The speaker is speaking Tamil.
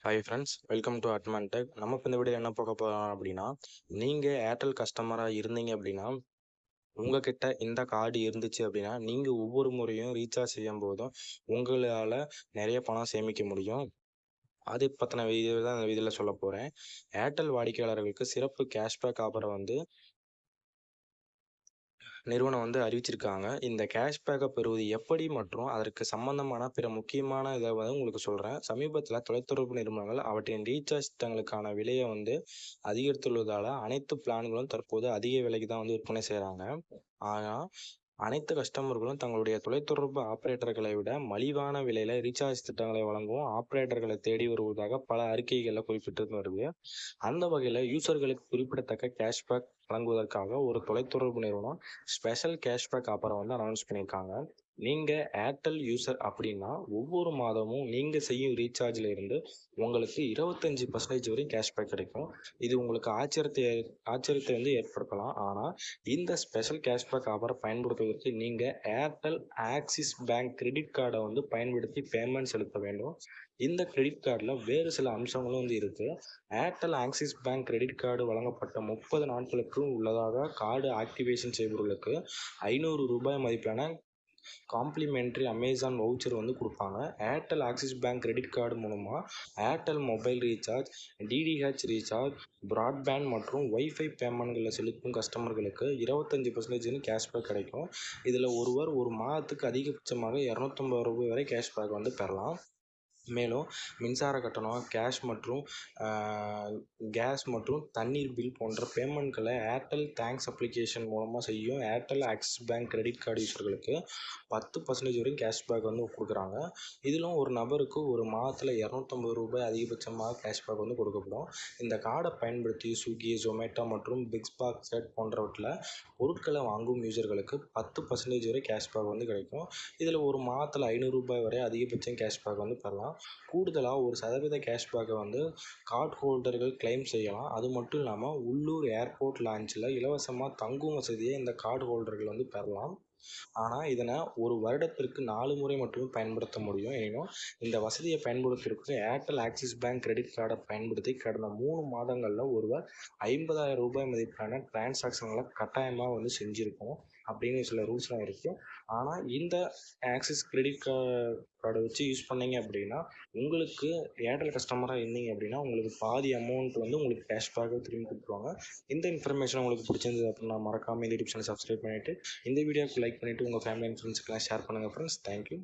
ஹாய் ஃப்ரெண்ட்ஸ், வெல்கம் டு அட்மான் டெக். நம்ம இப்போ இந்த வீடியோ என்ன பார்க்க போகிறோம் அப்படின்னா, நீங்கள் ஏர்டெல் கஸ்டமராக இருந்தீங்க அப்படின்னா, உங்ககிட்ட இந்த கார்டு இருந்துச்சு அப்படின்னா, நீங்கள் ஒவ்வொரு முறையும் ரீசார்ஜ் செய்யும் போதும் உங்களால் நிறைய பணம் சேமிக்க முடியும். அது பற்றின வீடியோ தான் இந்த வீடியோவில் சொல்ல போகிறேன். ஏர்டெல் வாடிக்கையாளர்களுக்கு சிறப்பு கேஷ்பேக் ஆஃபரை நிறுவனம் அறிவிச்சிருக்காங்க. இந்த கேஷ்பேக்கை பெறுவது எப்படி மற்றும் அதற்கு சம்பந்தமான பிற முக்கியமான இதை உங்களுக்கு சொல்கிறேன். சமீபத்தில் தொலைத்தொடர்பு நிறுவனங்கள் அவற்றின் ரீசார்ஜ் திட்டங்களுக்கான விலையை அதிகரித்துள்ளதால் அனைத்து பிளான்களும் தற்போது அதிக விலைக்கு தான் விற்பனை செய்கிறாங்க. ஆனால் அனைத்து கஸ்டமர்களும் தங்களுடைய தொலைத்தொடர்பு ஆப்ரேட்டர்களை விட மலிவான விலையில் ரீசார்ஜ் திட்டங்களை வழங்கவும் ஆப்ரேட்டர்களை தேடி வருவதாக பல அறிக்கைகளில் குறிப்பிட்டு வருது. அந்த வகையில் யூசர்களுக்கு குறிப்பிடத்தக்க கேஷ்பேக் வழங்குவதற்காக ஒரு தொலைத்தொடர்பு நிறுவனம் ஸ்பெஷல் கேஷ்பேக் ஆஃபரை அனௌன்ஸ் பண்ணியிருக்காங்க. நீங்கள் ஏர்டெல் யூசர் அப்படின்னா ஒவ்வொரு மாதமும் நீங்கள் செய்யும் ரீசார்ஜில் இருந்து உங்களுக்கு 25% வரை கேஷ்பேக் கிடைக்கும். இது உங்களுக்கு ஆச்சரியத்தை ஏற்படுத்தலாம். ஆனால் இந்த ஸ்பெஷல் கேஷ்பேக் ஆஃபரை பயன்படுத்துவதற்கு நீங்கள் ஏர்டெல் ஆக்சிஸ் பேங்க் கிரெடிட் கார்டை பயன்படுத்தி பேமெண்ட் செலுத்த வேண்டும். இந்த கிரெடிட் கார்டில் வேறு சில அம்சங்களும் இருக்குது. Airtel Axis bank credit card வழங்கப்பட்ட 30 நாட்களுக்கு உள்ளதாக கார்டு ஆக்டிவேஷன் செய்பவர்களுக்கு ரூபாய் 500 மதிப்பிலான காம்ப்ளிமெண்ட்ரி அமேசான் வவுச்சர் கொடுப்பாங்க. Airtel Axis bank credit card மூலமாக Airtel mobile recharge, DTH recharge, broadband மற்றும் ஒய்ஃபை பேமெண்ட்களில் செலுத்தும் கஸ்டமர்களுக்கு 25% கேஷ்பேக் கிடைக்கும். இதில் ஒருவர் ஒரு மாதத்துக்கு அதிகபட்சமாக ரூபாய் 250 வரை கேஷ்பேக் பெறலாம். மேலும் மின்சார கட்டணம், கேஸ் மற்றும் தண்ணீர் பில் போன்ற பேமெண்ட்களை ஏர்டெல் தேங்க்ஸ் அப்ளிகேஷன் மூலமாக செய்யும் Airtel Axis bank credit card யூசர்களுக்கு 10% வரைக்கும் கேஷ்பேக் கொடுக்குறாங்க. இதிலும் ஒரு நபருக்கு ஒரு மாதத்தில் ரூபாய் 250 அதிகபட்சமாக கேஷ்பேக் கொடுக்கப்படும். இந்த கார்டை பயன்படுத்தி ஸ்விக்கி, ஜொமேட்டோ மற்றும் பிக்பாஸ்கெட் போன்றவற்றில் பொருட்களை வாங்கும் யூசர்களுக்கு 10% வரை கேஷ்பேக் கிடைக்கும். இதில் ஒரு மாதத்தில் ரூபாய் 500 வரை அதிகபட்சம் கேஷ்பேக் பெறலாம். கூடுதலாக 1% கேஷ்பேக்கை கார்டு ஹோல்டர்கள் கிளைம் செய்யலாம். அது மட்டும் இல்லாமல் உள்ளூர் ஏர்போர்ட் லான்ச்சில் இலவசமாக தங்கும் வசதியை இந்த கார்டு ஹோல்டர்கள் பெறலாம். ஆனால் இதனை ஒரு வருடத்திற்கு 4 முறை மட்டுமே பயன்படுத்த முடியும். எனினும் இந்த வசதியை பயன்படுத்துவதற்கு ஏர்டெல் ஆக்சிஸ் பேங்க் கிரெடிட் கார்டை பயன்படுத்தி கடந்த 3 மாதங்களில் ஒருவர் 50,000 ரூபாய் மதிப்பிலான டிரான்சாக்ஷன்களை கட்டாயமாக செஞ்சுருக்கணும் அப்படின்னு சில ரூல்ஸ்லாம் இருக்குது. ஆனால் இந்த ஆக்சிஸ் கிரெடிட் கார்டை வச்சு யூஸ் பண்ணீங்க அப்படின்னா உங்களுக்கு ஏர்டெல் கஸ்டமராக இருந்தீங்க அப்படின்னா உங்களுக்கு பாதி அமௌண்ட் உங்களுக்கு கேஷ்பேக்காக திரும்பி கொடுத்துருவாங்க. இந்த இன்ஃபர்மேஷன் உங்களுக்கு பிடிச்சிருந்தது அப்படின்னா மறக்காமல் இந்த யூடியூப் சேனல் சப்ஸ்கிரைப் பண்ணிவிட்டு இந்த வீடியோவுக்கு லைக் பண்ணிவிட்டு உங்கள் ஃபேமிலி அண்ட் ஃப்ரெண்ட்ஸுக்கெல்லாம் ஷேர் பண்ணுங்கள் ஃப்ரெண்ட்ஸ். தேங்க்யூ.